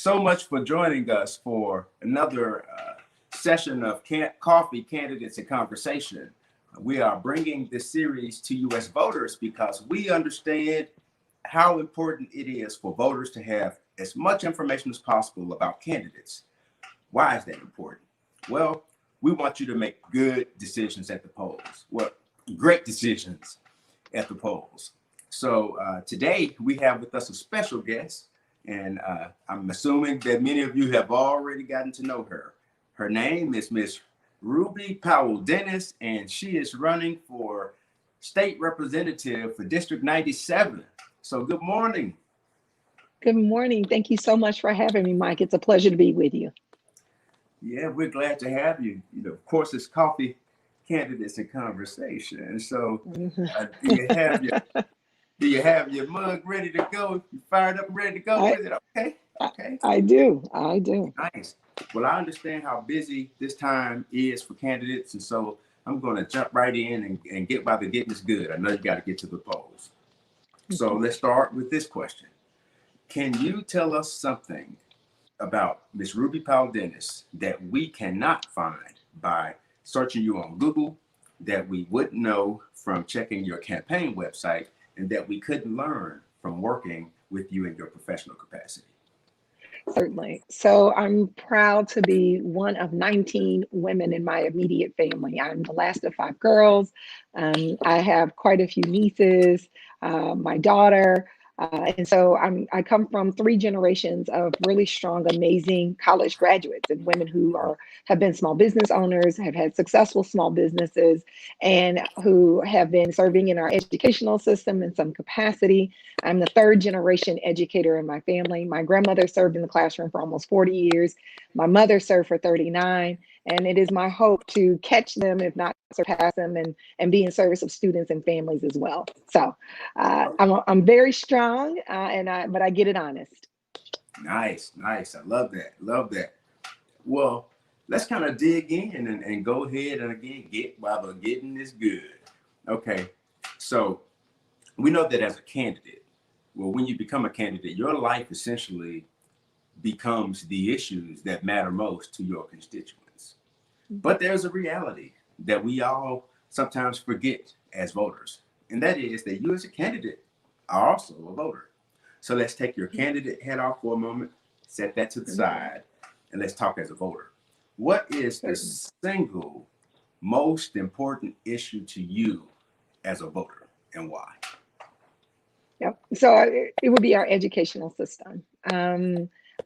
so much for joining us for another session of Coffee Candidates and Conversation. We are bringing this series to you as voters because we understand how important it is for voters to have as much information as possible about candidates. Why is that important? Well, we want you to make good decisions at the polls. Well, great decisions at the polls. So today we have with us a special guest, and I'm assuming that many of you have already gotten to know her. Her name is Miss Ruby Powell-Dennis, and she is running for state representative for District 97. So good morning. Good morning. Thank you so much for having me, Mike. It's a pleasure to be with you. Yeah, we're glad to have you. You know, of course, it's Coffee Candidates and Conversation. So do you have your mug ready to go? You fired up and ready to go with it? Okay. Okay. I do. Nice. Well, I understand how busy this time is for candidates, and so I'm going to jump right in and get by the getting this good. I know you got to get to the polls. So let's start with this question. Can you tell us something about Miss Ruby Powell-Dennis that we cannot find by searching you on Google, that we wouldn't know from checking your campaign website, and that we couldn't learn from working with you in your professional capacity? Certainly. So I'm proud to be one of 19 women in my immediate family. I'm the last of 5 girls. I have quite a few nieces, my daughter. And so I come from 3 generations of really strong, amazing college graduates and women who have been small business owners, have had successful small businesses, and who have been serving in our educational system in some capacity. I'm the 3rd generation educator in my family. My grandmother served in the classroom for almost 40 years. My mother served for 39. And it is my hope to catch them, if not surpass them, and be in service of students and families as well. So I'm very strong, but I get it honest. Nice. I love that. Well, let's kind of dig in and go ahead and again get while the getting is good. Okay, so we know that as a candidate, well, when you become a candidate, your life essentially becomes the issues that matter most to your constituents. But there's a reality that we all sometimes forget as voters, and that is that you as a candidate are also a voter. So let's take your candidate hat off for a moment, set that to the side, and let's talk as a voter. What is the single most important issue to you as a voter, and why? Yep. So it would be our educational system.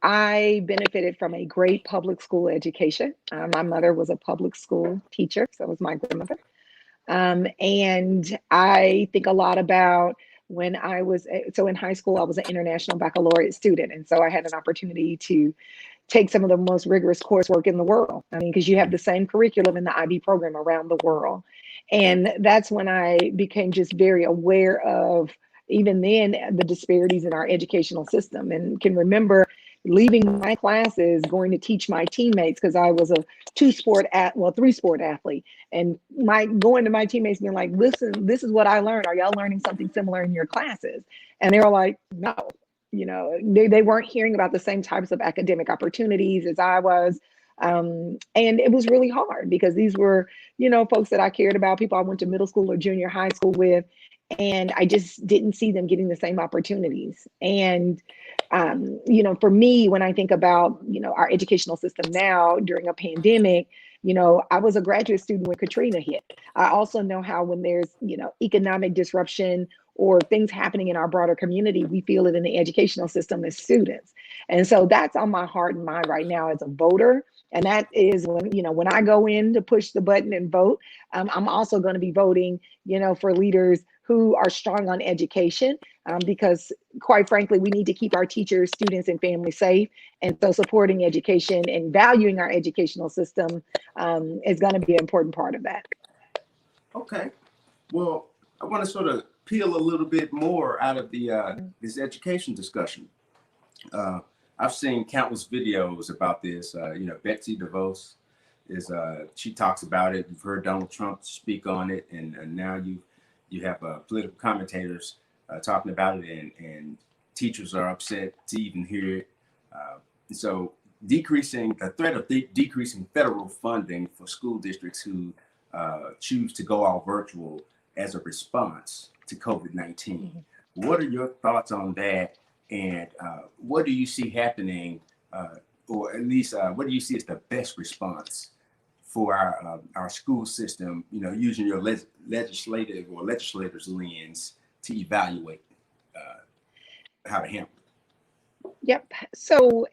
I benefited from a great public school education. My mother was a public school teacher, so was my grandmother. And I think a lot about when I was, so in high school, I was an international baccalaureate student. And so I had an opportunity to take some of the most rigorous coursework in the world. I mean, because you have the same curriculum in the IB program around the world. And that's when I became just very aware of, even then, the disparities in our educational system, and can remember leaving my classes, going to teach my teammates, because I was a 3-sport athlete, and going to my teammates being like, listen, this is what I learned. Are y'all learning something similar in your classes? And they were like, no, they weren't hearing about the same types of academic opportunities as I was. And it was really hard because these were, folks that I cared about, people I went to middle school or junior high school with, and I just didn't see them getting the same opportunities. And, for me, when I think about, our educational system now during a pandemic, I was a graduate student when Katrina hit. I also know how when there's, economic disruption or things happening in our broader community, we feel it in the educational system as students. And so that's on my heart and mind right now as a voter. And that is when I go in to push the button and vote, I'm also going to be voting, for leaders who are strong on education, because quite frankly, we need to keep our teachers, students, and families safe. And so supporting education and valuing our educational system is going to be an important part of that. Okay. Well, I want to sort of peel a little bit more out of the this education discussion. I've seen countless videos about this. Betsy DeVos she talks about it. You've heard Donald Trump speak on it, and now you have political commentators talking about it, and teachers are upset to even hear it. So decreasing the threat of decreasing federal funding for school districts who choose to go all virtual as a response to COVID-19. What are your thoughts on that? And what do you see happening, or at least what do you see as the best response for our school system, you know, using your legislative or legislators' lens to evaluate how to handle it? Yep. So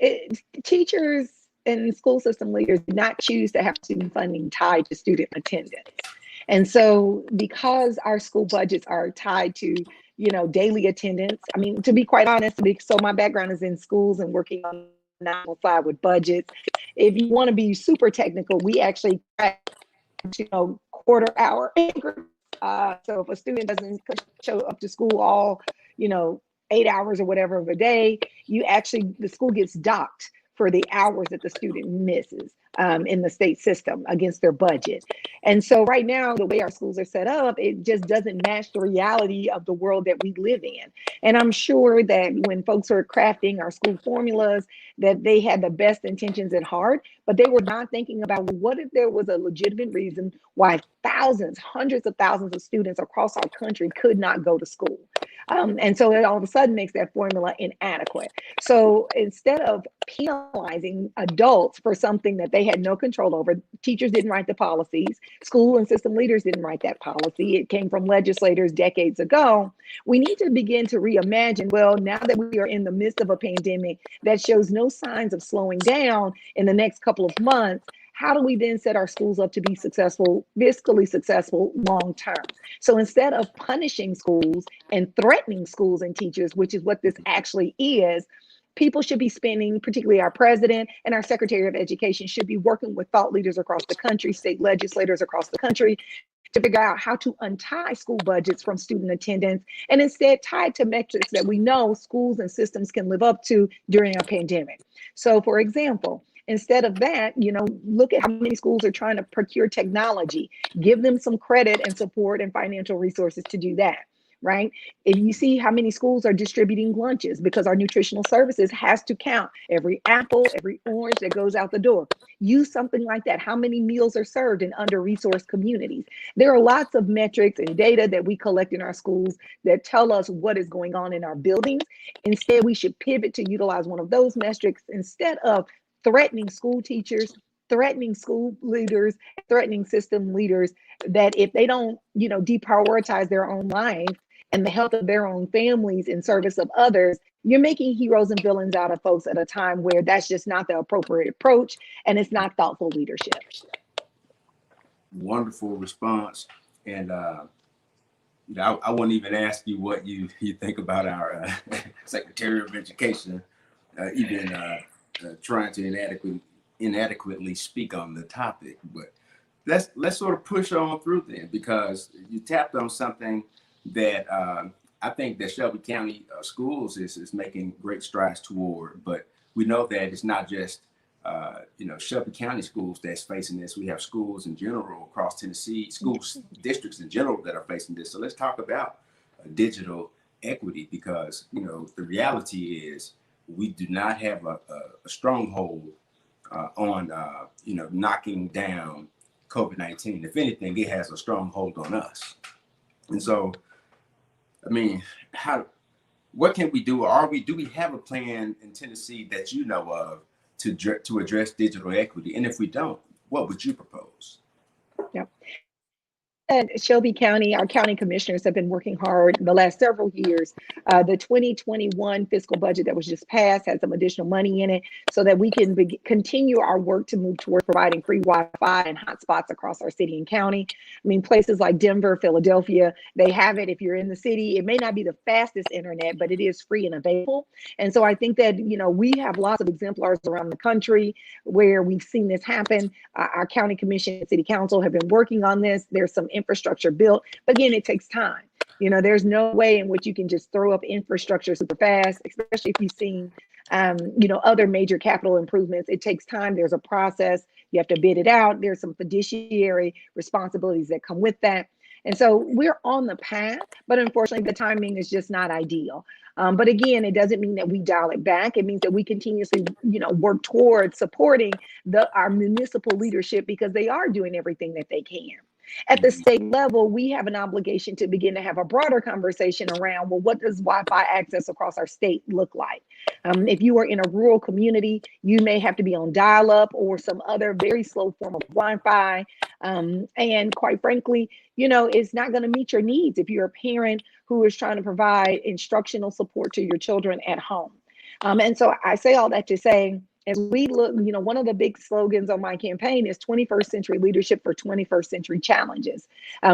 teachers and school system leaders did not choose to have student funding tied to student attendance. And so because our school budgets are tied to, you know, daily attendance, I mean, to be quite honest, so my background is in schools and working on the national side with budgets. If you want to be super technical, we actually track, you know, quarter hour increments. So if a student doesn't show up to school all, you know, 8 hours or whatever of a day, the school gets docked for the hours that the student misses in the state system against their budget. And so right now, the way our schools are set up, it just doesn't match the reality of the world that we live in. And I'm sure that when folks are crafting our school formulas, that they had the best intentions at heart, but they were not thinking about what if there was a legitimate reason why thousands, hundreds of thousands of students across our country could not go to school. And so it all of a sudden makes that formula inadequate. So instead of penalizing adults for something that they had no control over, teachers didn't write the policies, school and system leaders didn't write that policy. It came from legislators decades ago. We need to begin to reimagine, well, now that we are in the midst of a pandemic that shows no signs of slowing down in the next couple of months, how do we then set our schools up to be successful, fiscally successful long term? So instead of punishing schools and threatening schools and teachers, which is what this actually is, people should be spending, particularly our president and our secretary of education, should be working with thought leaders across the country, state legislators across the country, to figure out how to untie school budgets from student attendance and instead tie it to metrics that we know schools and systems can live up to during a pandemic. So for example, instead of that, you know, look at how many schools are trying to procure technology, give them some credit and support and financial resources to do that. Right? If you see how many schools are distributing lunches, because our nutritional services has to count every apple, every orange that goes out the door. Use something like that. How many meals are served in under-resourced communities? There are lots of metrics and data that we collect in our schools that tell us what is going on in our buildings. Instead, we should pivot to utilize one of those metrics instead of threatening school teachers, threatening school leaders, threatening system leaders, that if they don't, you know, deprioritize their own life and the health of their own families in service of others, you're making heroes and villains out of folks at a time where that's just not the appropriate approach and it's not thoughtful leadership. Wonderful response. And you know, I won't even ask you what you think about our Secretary of Education, even trying to inadequately speak on the topic. But let's sort of push on through then, because you tapped on something that I think that Shelby County Schools is making great strides toward. But we know that it's not just you know, Shelby County schools that's facing this. We have schools in general across Tennessee, schools districts in general that are facing this. So let's talk about digital equity, because you know the reality is we do not have a stronghold on you know, knocking down COVID-19. If anything, it has a stronghold on us. And so, I mean, what can we do? Do we have a plan in Tennessee that you know of to address digital equity? And if we don't, what would you propose? Yep. At Shelby County, our county commissioners have been working hard the last several years. The 2021 fiscal budget that was just passed has some additional money in it so that we can continue our work to move toward providing free Wi-Fi and hotspots across our city and county. I mean, places like Denver, Philadelphia, they have it. If you're in the city, it may not be the fastest internet, but it is free and available. And so I think that, you know, we have lots of exemplars around the country where we've seen this happen. Our county commission and city council have been working on this. There's some infrastructure built, but again, it takes time. You know, there's no way in which you can just throw up infrastructure super fast, especially if you've seen, you know, other major capital improvements. It takes time. There's a process. You have to bid it out. There's some fiduciary responsibilities that come with that. And so we're on the path, but unfortunately, the timing is just not ideal. But again, it doesn't mean that we dial it back. It means that we continuously, work towards supporting our municipal leadership because they are doing everything that they can. At the state level, we have an obligation to begin to have a broader conversation around, well, what does Wi-Fi access across our state look like? If you are in a rural community, you may have to be on dial-up or some other very slow form of Wi-Fi. And quite frankly, it's not going to meet your needs if you're a parent who is trying to provide instructional support to your children at home. And so I say all that to say, as we look, one of the big slogans on my campaign is 21st century leadership for 21st century challenges.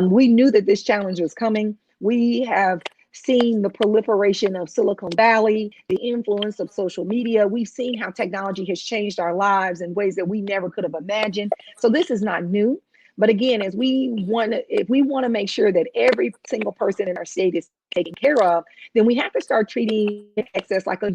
We knew that this challenge was coming. We have seen the proliferation of Silicon Valley, the influence of social media. We've seen how technology has changed our lives in ways that we never could have imagined. So this is not new. But again, if we want to make sure that every single person in our state is taken care of, then we have to start treating access like a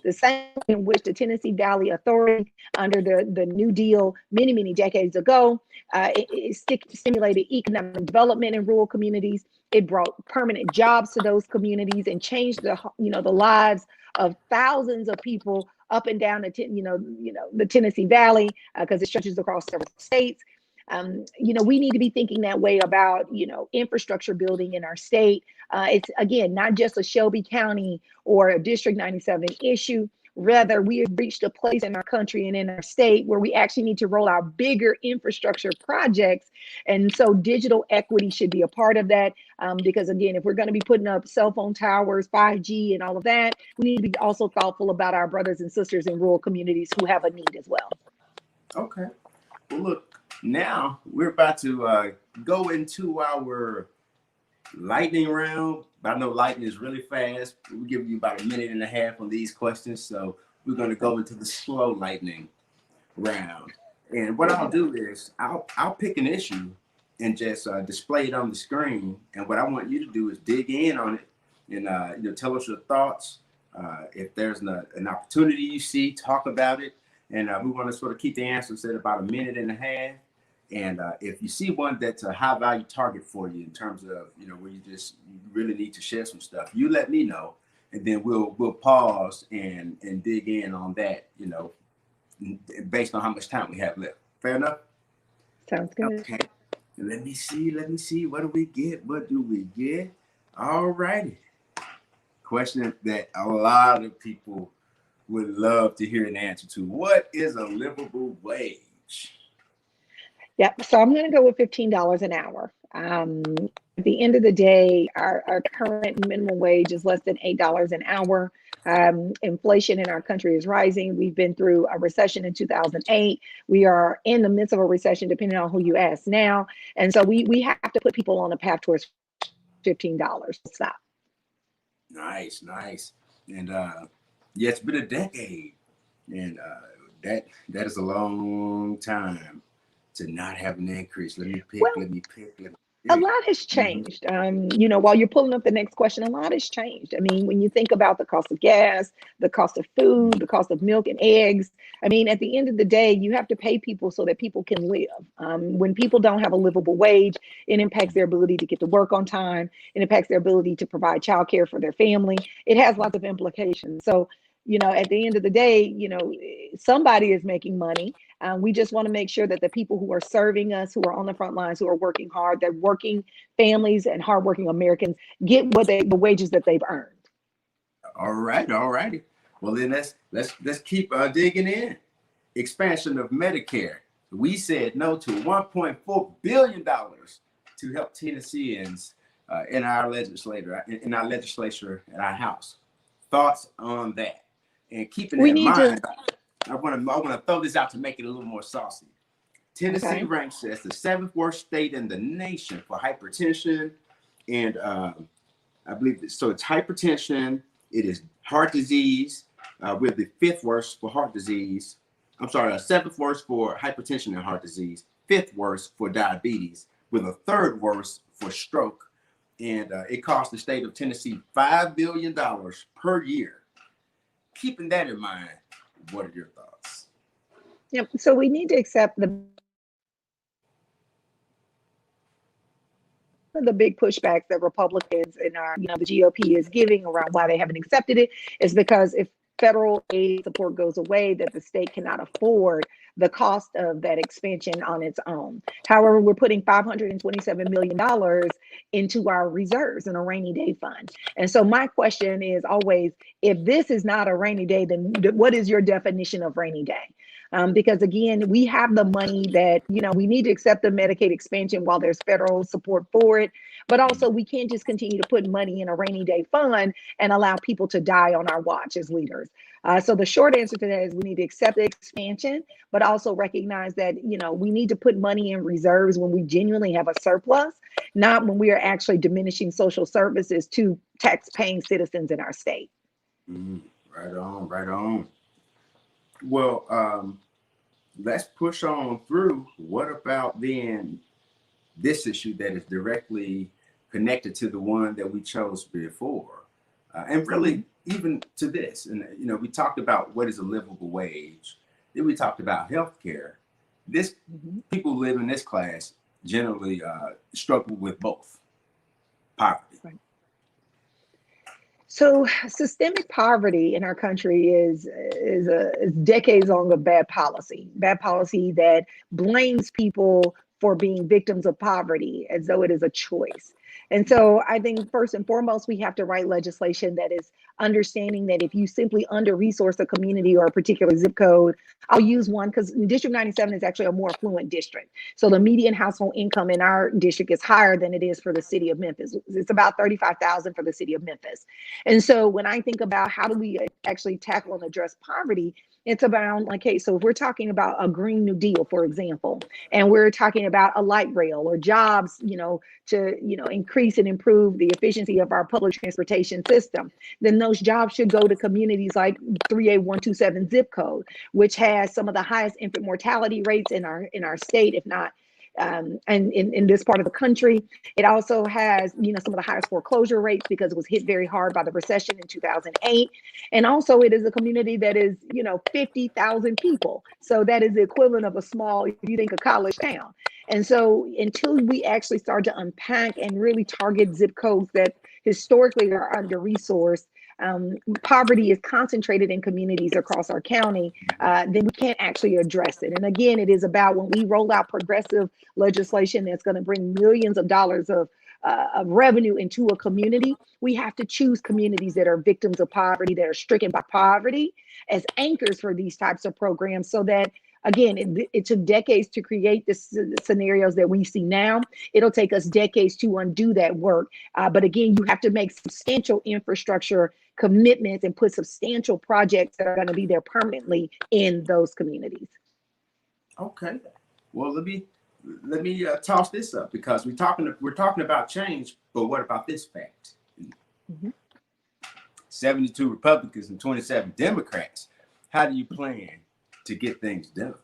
the same in which the Tennessee Valley Authority, under the New Deal many decades ago, it stimulated economic development in rural communities. It brought permanent jobs to those communities and changed the lives of thousands of people up and down the Tennessee Valley because it stretches across several states. We need to be thinking that way about, infrastructure building in our state. It's, again, not just a Shelby County or a District 97 issue. Rather, we have reached a place in our country and in our state where we actually need to roll out bigger infrastructure projects. And so digital equity should be a part of that. Because again, if we're going to be putting up cell phone towers, 5G and all of that, we need to be also thoughtful about our brothers and sisters in rural communities who have a need as well. Okay. Well, look. Now we're about to go into our lightning round. I know lightning is really fast. We'll give you about a minute and a half on these questions. So we're going to go into the slow lightning round. And what I'll do is I'll pick an issue and just display it on the screen. And what I want you to do is dig in on it and tell us your thoughts. If there's an opportunity you see, talk about it. And we want to sort of keep the answers at about a minute and a half. And if you see one that's a high value target for you in terms of, where you really need to share some stuff, you let me know. And then we'll pause and dig in on that, based on how much time we have left. Fair enough? Sounds good. Okay. Let me see. What do we get? All righty. Question that a lot of people would love to hear an answer to. What is a livable wage? Yep. So I'm going to go with $15 an hour. At the end of the day, our current minimum wage is less than $8 an hour. Inflation in our country is rising. We've been through a recession in 2008. We are in the midst of a recession, depending on who you ask now. And so we have to put people on a path towards $15. Stop. Nice. And yeah, it's been a decade. And that is a long time to not have an increase. Let me pick. A lot has changed. While you're pulling up the next question, a lot has changed. I mean, when you think about the cost of gas, the cost of food, the cost of milk and eggs, I mean, at the end of the day, you have to pay people so that people can live. When people don't have a livable wage, it impacts their ability to get to work on time. It impacts their ability to provide childcare for their family. It has lots of implications. So, at the end of the day, somebody is making money. We just want to make sure that the people who are serving us, who are on the front lines, who are working hard, that working families and hardworking Americans get the wages that they've earned. All righty. Well, then let's keep digging in. Expansion of Medicare. We said no to $1.4 billion to help Tennesseans in our legislature, in our House. Thoughts on that? And keeping that in mind, I want to throw this out to make it a little more saucy. Tennessee ranks as the 7th worst state in the nation for hypertension, and I believe so. It's hypertension. It is heart disease. We're the 5th worst for heart disease. I'm sorry, 7th worst for hypertension and heart disease. 5th worst for diabetes. We're the 3rd worst for stroke, and it costs the state of Tennessee $5 billion per year. Keeping that in mind, what are your thoughts? Yep. So we need to accept of the big pushbacks that Republicans and our, the GOP is giving around why they haven't accepted it is because if federal aid support goes away, that the state cannot afford the cost of that expansion on its own. However, we're putting $527 million into our reserves in a rainy day fund. And so my question is always, if this is not a rainy day, then what is your definition of rainy day? Because again, we have the money that, we need to accept the Medicaid expansion while there's federal support for it. But also we can't just continue to put money in a rainy day fund and allow people to die on our watch as leaders. So the short answer to that is we need to accept the expansion, but also recognize that, we need to put money in reserves when we genuinely have a surplus, not when we are actually diminishing social services to tax-paying citizens in our state. Right on, right on. Well, let's push on through. What about then this issue that is directly connected to the one that we chose before? And really even to this, and we talked about what is a livable wage. Then we talked about healthcare. This people who live in this class generally struggle with both poverty. Right. So systemic poverty in our country is decades long of bad policy that blames people for being victims of poverty as though it is a choice. And so I think first and foremost, we have to write legislation that is understanding that if you simply under-resource a community or a particular zip code, I'll use one because District 97 is actually a more affluent district. So the median household income in our district is higher than it is for the city of Memphis. It's about $35,000 for the city of Memphis. And so when I think about how do we actually tackle and address poverty, it's about, okay, so if we're talking about a Green New Deal, for example, and we're talking about a light rail or jobs, to, increase and improve the efficiency of our public transportation system, then those jobs should go to communities like 38127 zip code, which has some of the highest infant mortality rates in our state, if not and in this part of the country. It also has, some of the highest foreclosure rates because it was hit very hard by the recession in 2008. And also it is a community that is, 50,000 people. So that is the equivalent of a small, if you think a college town. And so until we actually start to unpack and really target zip codes that historically are under-resourced, poverty is concentrated in communities across our county, then we can't actually address it. And again, it is about when we roll out progressive legislation that's going to bring millions of dollars of revenue into a community, we have to choose communities that are victims of poverty, that are stricken by poverty, as anchors for these types of programs, so that again, it took decades to create the scenarios that we see now. It'll take us decades to undo that work. But again, you have to make substantial infrastructure commitments and put substantial projects that are going to be there permanently in those communities. Okay. Well, let me toss this up because we're talking about change, but what about this fact? 72 Republicans and 27 Democrats. How do you plan to get things done?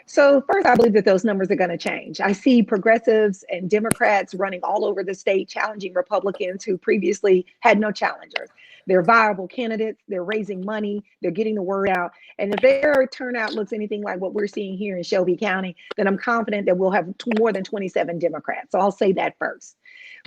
So first, I believe that those numbers are going to change. I see progressives and Democrats running all over the state, challenging Republicans who previously had no challengers. They're viable candidates. They're raising money. They're getting the word out. And if their turnout looks anything like what we're seeing here in Shelby County, then I'm confident that we'll have more than 27 Democrats. So I'll say that first.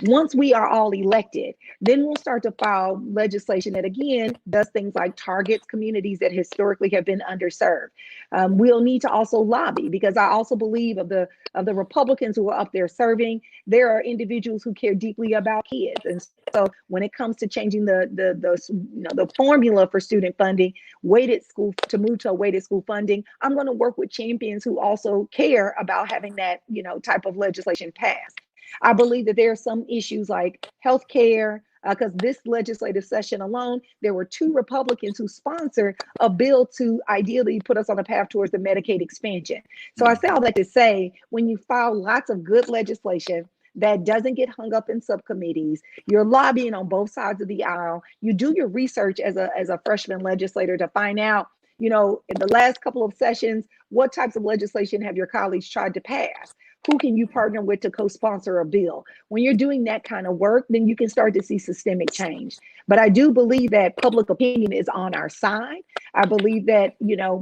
Once we are all elected, then we'll start to file legislation that, again, does things like targets communities that historically have been underserved. We'll need to also lobby, because I also believe of the Republicans who are up there serving, there are individuals who care deeply about kids. And so when it comes to changing the formula for student funding, to move to a weighted school funding, I'm going to work with champions who also care about having that, type of legislation passed. I believe that there are some issues like healthcare, because this legislative session alone, there were 2 Republicans who sponsored a bill to ideally put us on a path towards the Medicaid expansion. So I say all that to say, when you file lots of good legislation that doesn't get hung up in subcommittees, you're lobbying on both sides of the aisle, you do your research as a freshman legislator to find out, in the last couple of sessions, what types of legislation have your colleagues tried to pass? Who can you partner with to co-sponsor a bill? When you're doing that kind of work, then you can start to see systemic change. But I do believe that public opinion is on our side. I believe that,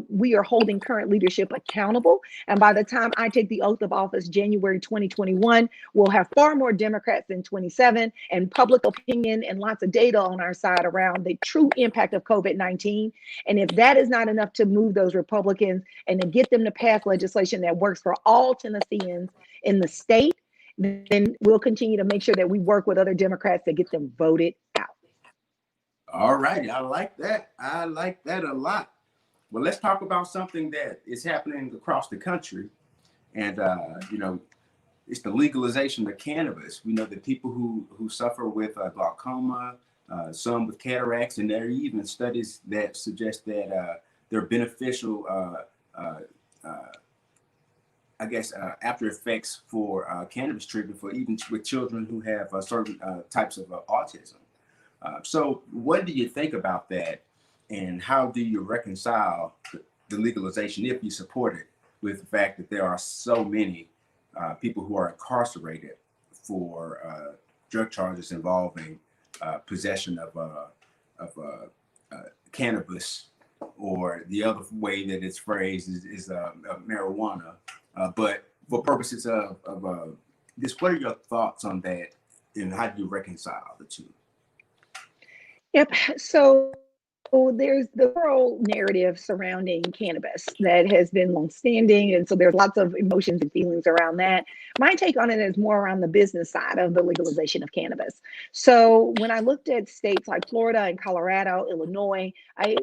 we are holding current leadership accountable. And by the time I take the oath of office, January 2021, we'll have far more Democrats than 27, and public opinion and lots of data on our side around the true impact of COVID-19. And if that is not enough to move those Republicans and to get them to pass legislation that works for all Tennesseans in the state, then we'll continue to make sure that we work with other Democrats to get them voted out. All righty. I like that. I like that a lot. Well, let's talk about something that is happening across the country. And, it's the legalization of cannabis. We know that people who suffer with glaucoma, some with cataracts, and there are even studies that suggest that there are beneficial, after effects for cannabis treatment for even with children who have certain types of autism. So what do you think about that? And how do you reconcile the legalization, if you support it, with the fact that there are so many people who are incarcerated for drug charges involving possession of cannabis, or the other way that it's phrased is marijuana. But for purposes of this, what are your thoughts on that, and how do you reconcile the two? Yep. So there's the whole narrative surrounding cannabis that has been longstanding. And so there's lots of emotions and feelings around that. My take on it is more around the business side of the legalization of cannabis. So when I looked at states like Florida and Colorado, Illinois,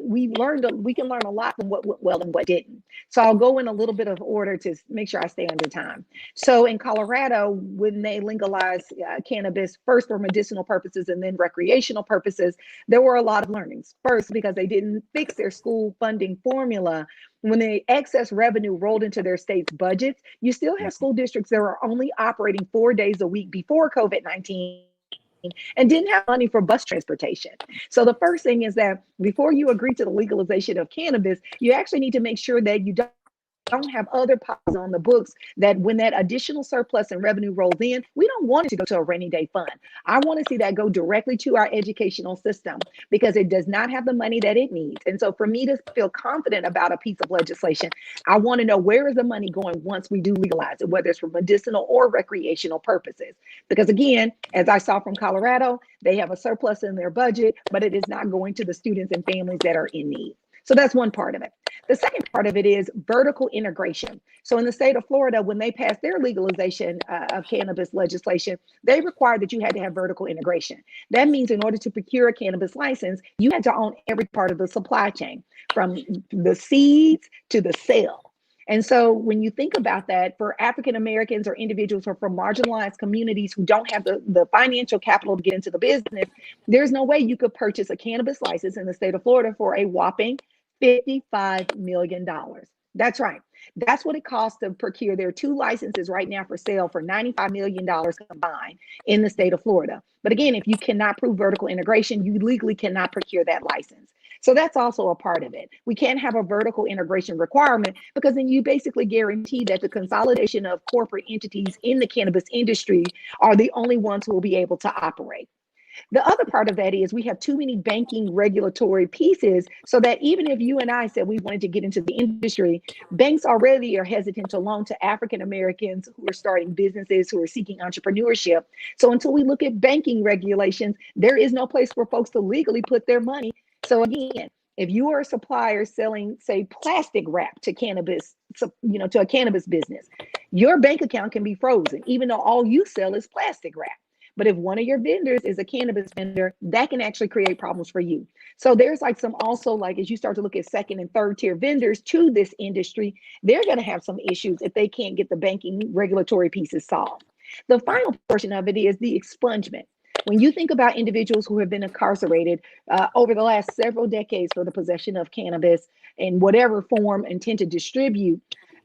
we can learn a lot from what went well and what didn't. So I'll go in a little bit of order to make sure I stay under time. So in Colorado, when they legalized cannabis, first for medicinal purposes and then recreational purposes, there were a lot of learnings. First, because they didn't fix their school funding formula. When the excess revenue rolled into their state's budgets, you still have school districts that are only operating 4 days a week before COVID-19 and didn't have money for bus transportation. So the first thing is that before you agree to the legalization of cannabis, you actually need to make sure that you don't have other policies on the books that when that additional surplus and revenue rolls in, we don't want it to go to a rainy day fund. I want to see that go directly to our educational system because it does not have the money that it needs. And so for me to feel confident about a piece of legislation, I want to know where is the money going once we do legalize it, whether it's for medicinal or recreational purposes. Because again, as I saw from Colorado, they have a surplus in their budget, but it is not going to the students and families that are in need. So that's one part of it. The second part of it is vertical integration. So in the state of Florida, when they passed their legalization of cannabis legislation, they required that you had to have vertical integration. That means in order to procure a cannabis license, you had to own every part of the supply chain, from the seeds to the sale. And so when you think about that, for African Americans or individuals or from marginalized communities who don't have the financial capital to get into the business, there's no way you could purchase a cannabis license in the state of Florida for a whopping $55 million. That's right. That's what it costs to procure. There are 2 licenses right now for sale for $95 million combined in the state of Florida. But again, if you cannot prove vertical integration, you legally cannot procure that license. So that's also a part of it. We can't have a vertical integration requirement because then you basically guarantee that the consolidation of corporate entities in the cannabis industry are the only ones who will be able to operate. The other part of that is we have too many banking regulatory pieces so that even if you and I said we wanted to get into the industry, banks already are hesitant to loan to African Americans who are starting businesses, who are seeking entrepreneurship. So until we look at banking regulations, there is no place for folks to legally put their money. So again, if you are a supplier selling, say, plastic wrap to cannabis, to a cannabis business, your bank account can be frozen, even though all you sell is plastic wrap. But if one of your vendors is a cannabis vendor, that can actually create problems for you. So there's as you start to look at second and third tier vendors to this industry, they're going to have some issues if they can't get the banking regulatory pieces solved. The final portion of it is the expungement. When you think about individuals who have been incarcerated over the last several decades for the possession of cannabis in whatever form intend to distribute,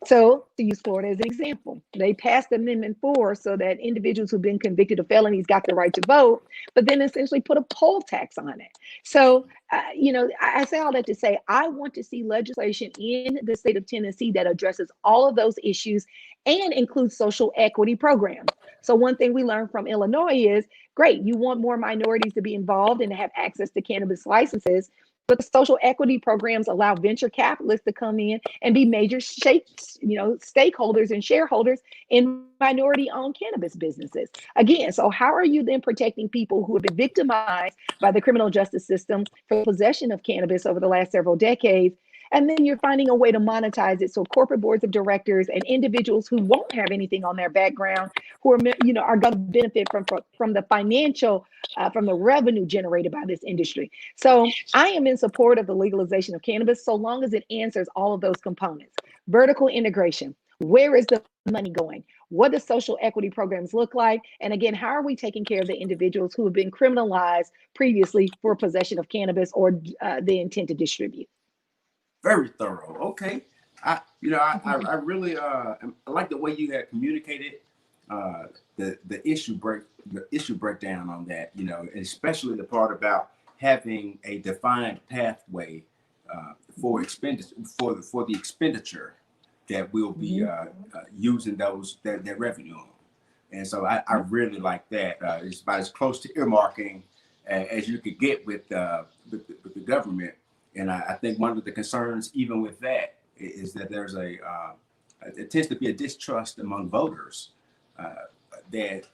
So to use Florida as an example, they passed Amendment 4 so that individuals who've been convicted of felonies got the right to vote, but then essentially put a poll tax on it. So, I say all that to say, I want to see legislation in the state of Tennessee that addresses all of those issues and includes social equity programs. So one thing we learned from Illinois is, great, you want more minorities to be involved and to have access to cannabis licenses, but the social equity programs allow venture capitalists to come in and be major stakeholders and shareholders in minority-owned cannabis businesses. Again, so how are you then protecting people who have been victimized by the criminal justice system for possession of cannabis over the last several decades? And then you're finding a way to monetize it so corporate boards of directors and individuals who won't have anything on their background, who are going to benefit from the financial, from the revenue generated by this industry. So I am in support of the legalization of cannabis so long as it answers all of those components. Vertical integration. Where is the money going? What do social equity programs look like? And again, how are we taking care of the individuals who have been criminalized previously for possession of cannabis or the intent to distribute? Very thorough. Okay. I really I like the way you had communicated the issue breakdown on that, especially the part about having a defined pathway for the expenditure that we'll be using that revenue on. And so I really like that. It's about as close to earmarking as you could get with the government. And I think one of the concerns, even with that, is that there's it tends to be a distrust among voters that,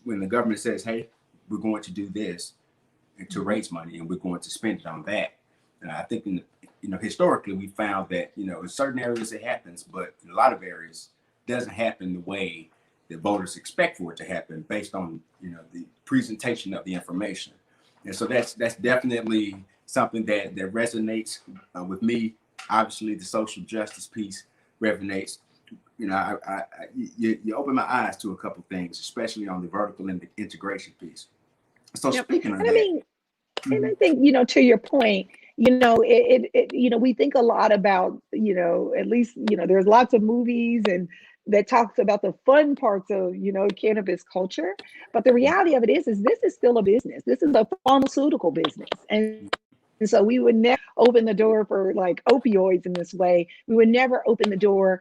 when the government says, hey, we're going to do this and to raise money and we're going to spend it on that. And I think, historically, we found that, in certain areas it happens, but in a lot of areas it doesn't happen the way that voters expect for it to happen based on, the presentation of the information. And so that's definitely something that resonates with me. Obviously, the social justice piece resonates. You open my eyes to a couple things, especially on the vertical integration piece. So speaking of that, and I think, to your point, we think a lot about, at least, there's lots of movies and that talks about the fun parts of, cannabis culture. But the reality of it is this is still a business. This is a pharmaceutical business. And so we would never open the door for like opioids in this way. We would never open the door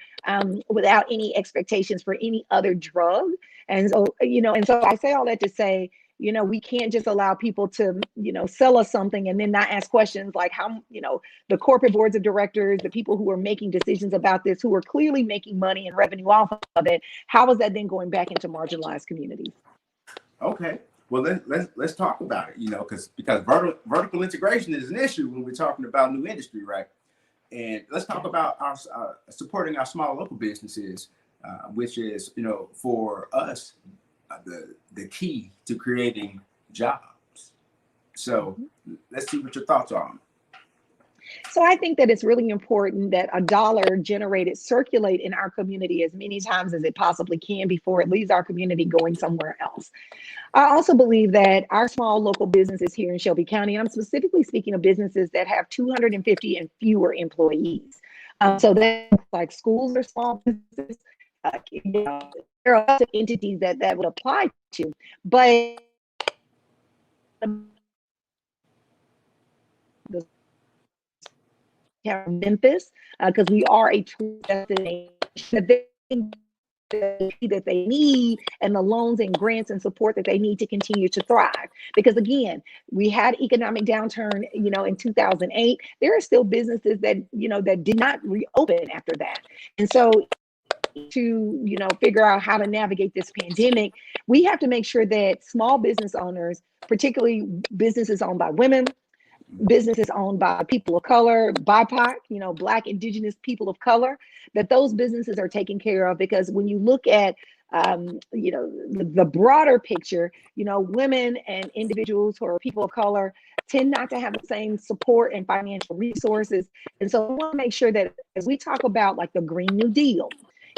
without any expectations for any other drug. And so, I say all that to say, we can't just allow people to, sell us something and then not ask questions like how, the corporate boards of directors, the people who are making decisions about this, who are clearly making money and revenue off of it, how is that then going back into marginalized communities? Okay. Well, let's talk about it, because vertical integration is an issue when we're talking about new industry, right? And let's talk about our supporting our small local businesses, which is, for us, the key to creating jobs. So let's see what your thoughts are on it. So I think that it's really important that a dollar generated circulate in our community as many times as it possibly can before it leaves our community going somewhere else. I also believe that our small local businesses here in Shelby County, and I'm specifically speaking of businesses that have 250 and fewer employees. So that's like schools or small businesses. There are other entities that would apply to, but Memphis, because we are a tourist destination that they need and the loans and grants and support that they need to continue to thrive. Because again, we had economic downturn, in 2008. There are still businesses that, that did not reopen after that. And so to, figure out how to navigate this pandemic, we have to make sure that small business owners, particularly businesses owned by women, businesses owned by people of color, BIPOC, Black, Indigenous people of color, that those businesses are taken care of. Because when you look at, the broader picture, women and individuals who are people of color tend not to have the same support and financial resources. And so we want to make sure that as we talk about like the Green New Deal,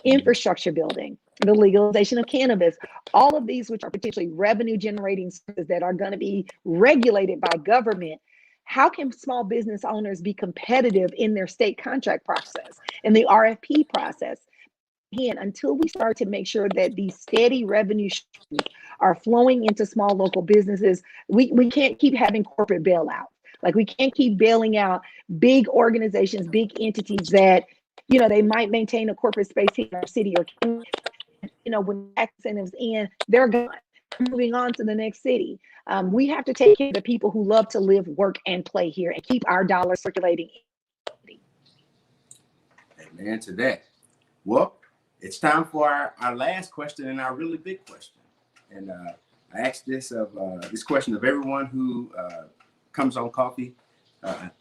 infrastructure building, the legalization of cannabis, all of these, which are potentially revenue generating sources that are going to be regulated by government, how can small business owners be competitive in their state contract process, in the RFP process? Again, until we start to make sure that these steady revenue streams are flowing into small local businesses, we can't keep having corporate bailouts. Like, we can't keep bailing out big organizations, big entities that, they might maintain a corporate space here in our city or county. When tax incentives end, they're gone, moving on to the next city. We have to take care of the people who love to live, work, and play here and keep our dollars circulating. Amen to that. Well, it's time for our last question and our really big question. And I asked this question of everyone who comes on Coffee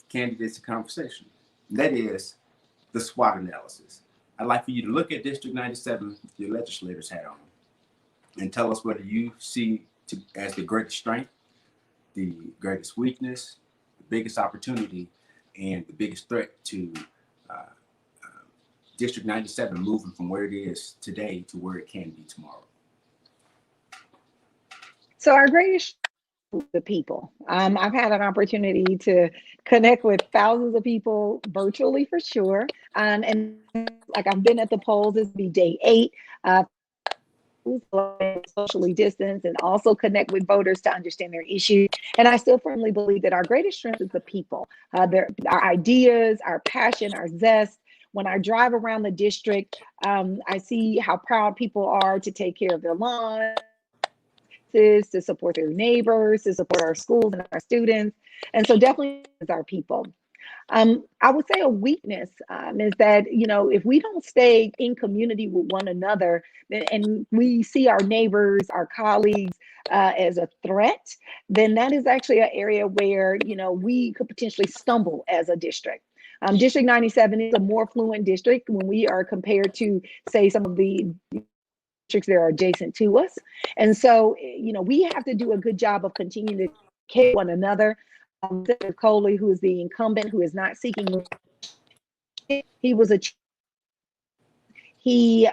Candidates in Conversation. And that is the SWOT analysis. I'd like for you to look at District 97, your legislators hat on, and tell us whether you see as the greatest strength, the greatest weakness, the biggest opportunity, and the biggest threat to District 97 moving from where it is today to where it can be tomorrow. So our greatest, the people. I've had an opportunity to connect with thousands of people virtually, for sure. And like, I've been at the polls, this will be day 8. Socially distance and also connect with voters to understand their issues. And I still firmly believe that our greatest strength is the people, our ideas, our passion, our zest. When I drive around the district, I see how proud people are to take care of their lawns, to support their neighbors, to support our schools and our students. And so definitely it's our people. I would say a weakness is that, if we don't stay in community with one another and we see our neighbors, our colleagues as a threat, then that is actually an area where, we could potentially stumble as a district. District 97 is a more affluent district when we are compared to, say, some of the districts that are adjacent to us. And so, we have to do a good job of continuing to care one another. Senator Coley, who is the incumbent, who is not seeking, he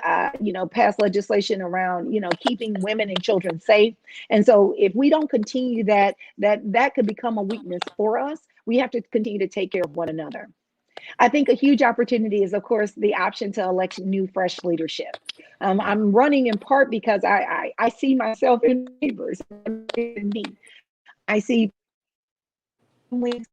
passed legislation around, keeping women and children safe. And so if we don't continue that could become a weakness for us. We have to continue to take care of one another. I think a huge opportunity is, of course, the option to elect new, fresh leadership. I'm running in part because I see myself in neighbors. I see families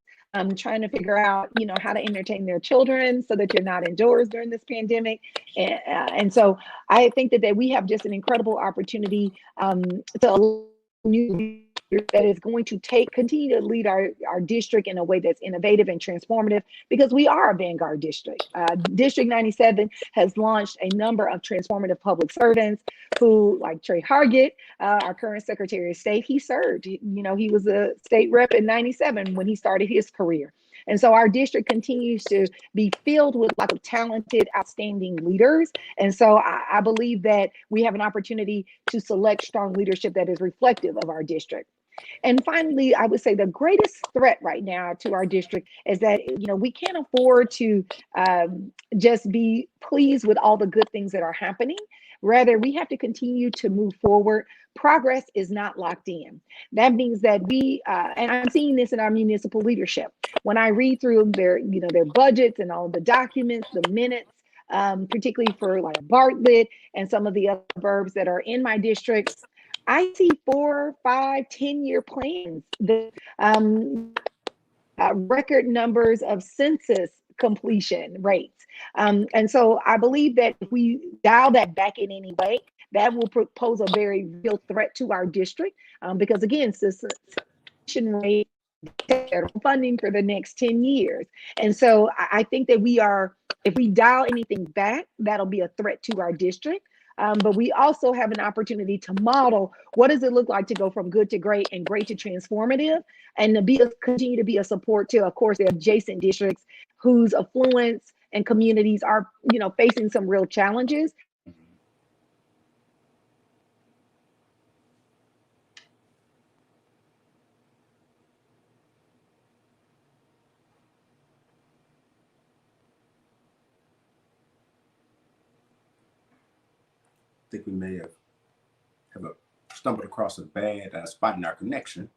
trying to figure out, how to entertain their children so that you're not indoors during this pandemic. And so I think that we have just an incredible opportunity to elect new leaders that is going to continue to lead our district in a way that's innovative and transformative, because we are a vanguard district. District 97 has launched a number of transformative public servants who, like Trey Hargett, our current Secretary of State, he served. He was a state rep in 97 when he started his career. And so our district continues to be filled with lots of talented, outstanding leaders. And so I believe that we have an opportunity to select strong leadership that is reflective of our district. And finally, I would say the greatest threat right now to our district is that, we can't afford to just be pleased with all the good things that are happening. Rather, we have to continue to move forward. Progress is not locked in. That means that and I'm seeing this in our municipal leadership. When I read through their budgets and all of the documents, the minutes, particularly for like Bartlett and some of the other verbs that are in my district, I see 4, 5, 10-year plans, record numbers of census completion rates. And so I believe that if we dial that back in any way, that will pose a very real threat to our district, because again, cessation rate, federal funding for the next 10 years. And so I think that if we dial anything back, that'll be a threat to our district. But we also have an opportunity to model what does it look like to go from good to great and great to transformative, and to continue to be a support to, of course, the adjacent districts whose affluence and communities are, facing some real challenges. I think we may have stumbled across a bad spot in our connection.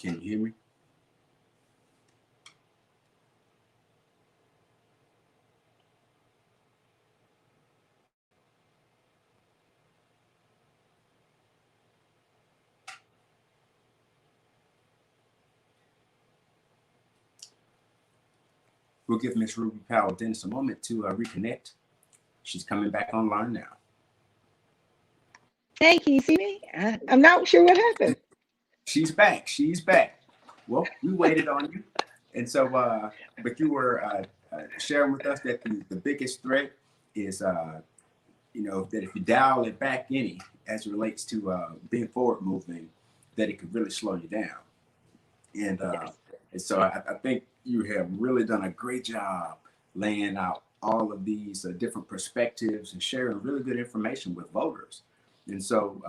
Can you hear me? We'll give Miss Ruby Powell-Dennis a moment to reconnect. She's coming back online now. Hey, can you see me? I'm not sure what happened. She's back. She's back. Well, we waited on you. And so, but you were sharing with us that the biggest threat is, that if you dial it back any, as it relates to being forward moving, that it could really slow you down. And, Yes. and so I think you have really done a great job laying out all of these different perspectives and sharing really good information with voters. And so,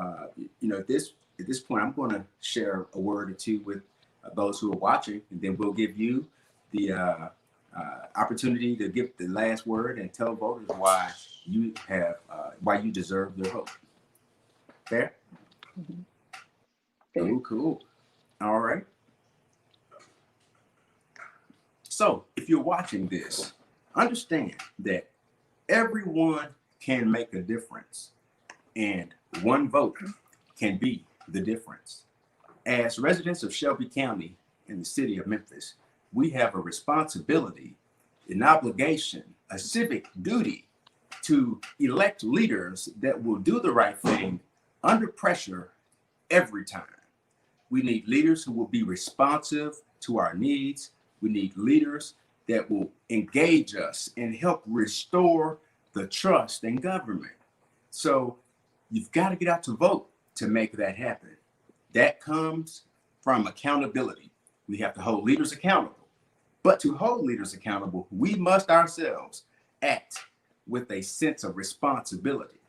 at this point, I'm going to share a word or two with those who are watching, and then we'll give you the opportunity to give the last word and tell voters why you deserve their vote. Fair? Fair. Cool. All right. So if you're watching this, understand that everyone can make a difference, and one vote can be the difference. As residents of Shelby County in the city of Memphis, we have a responsibility, an obligation, a civic duty to elect leaders that will do the right thing under pressure every time. We need leaders who will be responsive to our needs. We need leaders that will engage us and help restore the trust in government. So you've got to get out to vote to make that happen. That comes from accountability. We have to hold leaders accountable. But to hold leaders accountable, we must ourselves act with a sense of responsibility.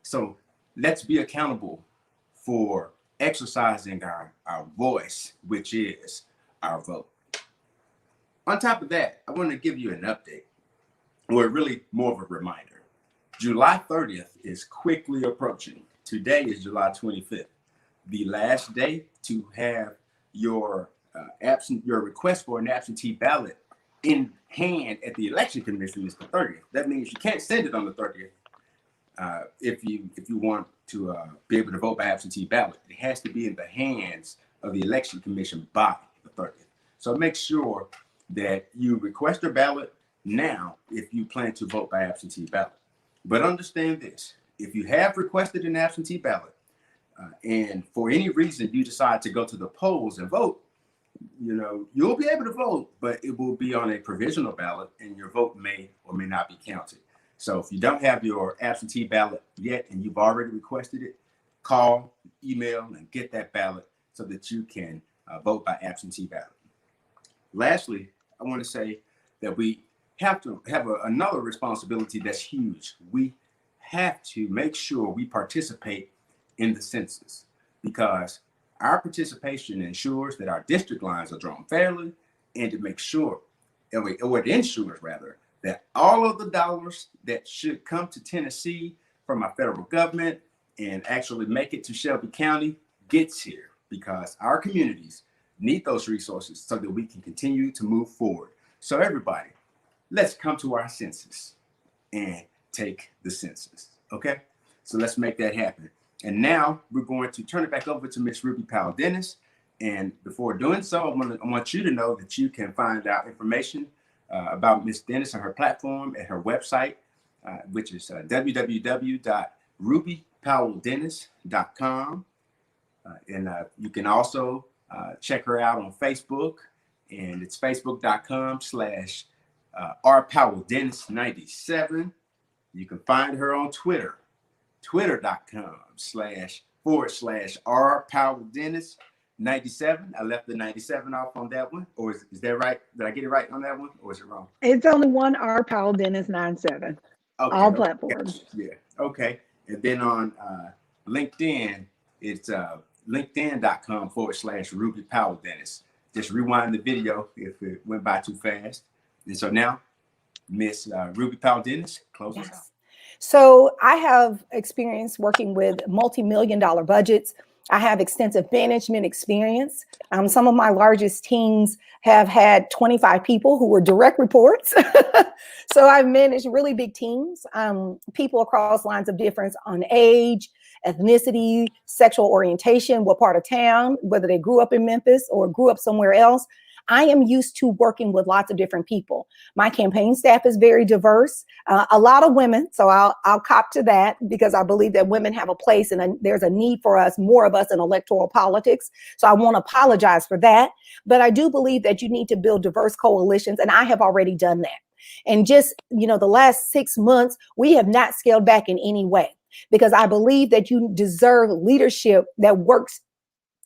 So let's be accountable for exercising our voice, which is our vote. On top of that, I want to give you an update, or really more of a reminder. July 30th is quickly approaching. Today is July 25th. The last day to have your request for an absentee ballot in hand at the election commission is the 30th. That means you can't send it on the 30th if you want to be able to vote by absentee ballot. It has to be in the hands of the election commission by the 30th. So make sure that you request a ballot now if you plan to vote by absentee ballot. But understand this: if you have requested an absentee ballot and for any reason you decide to go to the polls and vote, you'll be able to vote, but it will be on a provisional ballot and your vote may or may not be counted. So if you don't have your absentee ballot yet and you've already requested it, call, email, and get that ballot so that you can vote by absentee ballot. Lastly, I want to say that we have to have another responsibility that's huge. We have to make sure we participate in the census, because our participation ensures that our district lines are drawn fairly, and to make sure, or it ensures rather, that all of the dollars that should come to Tennessee from our federal government and actually make it to Shelby County gets here, because our communities need those resources so that we can continue to move forward. So everybody, let's come to our census and take the census, okay? So let's make that happen. And now we're going to turn it back over to Miss Ruby Powell-Dennis. And before doing so, I want you to know that you can find out information about Miss Dennis and her platform at her website, which is www.rubypowelldennis.com. And you can also check her out on Facebook, and it's facebook.com/rpowelldennis97. You can find her on Twitter, twitter.com/r_Powell-Dennis97. I left the 97 off on that one, or is that right? Did I get it right on that one, or is it wrong? It's only one R Powell-Dennis 97. Okay, all platforms. Gotcha. Yeah. Okay. And then on LinkedIn, it's linkedin.com/Ruby Powell-Dennis. Just rewind the video if it went by too fast. And so now, Miss Ruby Powell-Dennis, close us out. So I have experience working with multi-million-dollar budgets, I have extensive management experience. Some of my largest teams have had 25 people who were direct reports. So I've managed really big teams, people across lines of difference on age, ethnicity, sexual orientation, what part of town, whether they grew up in Memphis or grew up somewhere else. I am used to working with lots of different people. My campaign staff is very diverse, a lot of women. So I'll cop to that, because I believe that women have a place, and there's a need for us, more of us in electoral politics. So I won't apologize for that. But I do believe that you need to build diverse coalitions, and I have already done that. And just, the last 6 months, we have not scaled back in any way, because I believe that you deserve leadership that works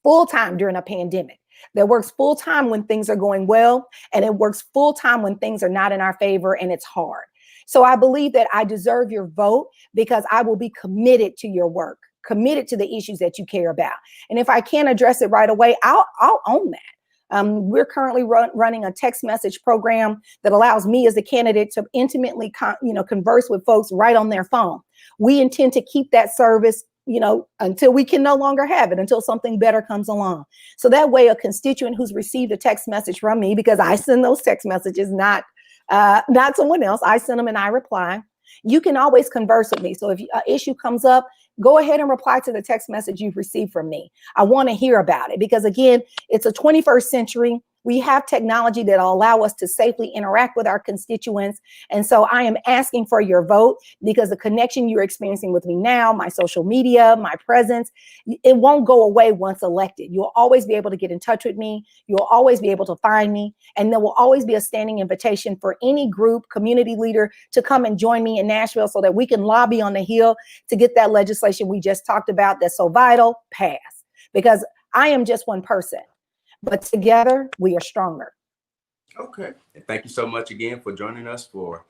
full time during a pandemic, that works full time when things are going well, and it works full time when things are not in our favor and it's hard. So I believe that I deserve your vote, because I will be committed to your work, committed to the issues that you care about. And if I can't address it right away, I'll own that. We're currently running a text message program that allows me as a candidate to intimately converse with folks right on their phone. We intend to keep that service until we can no longer have it, until something better comes along. So that way, a constituent who's received a text message from me, because I send those text messages, not someone else, I send them and I reply. You can always converse with me. So if an issue comes up, go ahead and reply to the text message you've received from me. I want to hear about it, because again, it's a 21st century. We have technology that will allow us to safely interact with our constituents. And so I am asking for your vote, because the connection you're experiencing with me now, my social media, my presence, it won't go away once elected. You'll always be able to get in touch with me. You'll always be able to find me. And there will always be a standing invitation for any group, community leader, to come and join me in Nashville, so that we can lobby on the Hill to get that legislation we just talked about that's so vital passed. Because I am just one person, but together we are stronger. Okay. And thank you so much again for joining us for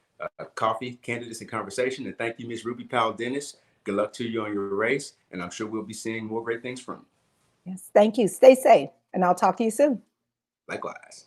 Coffee, Candidates, and Conversation. And thank you, Ms. Ruby Powell-Dennis. Good luck to you on your race. And I'm sure we'll be seeing more great things from you. Yes, thank you. Stay safe, and I'll talk to you soon. Likewise.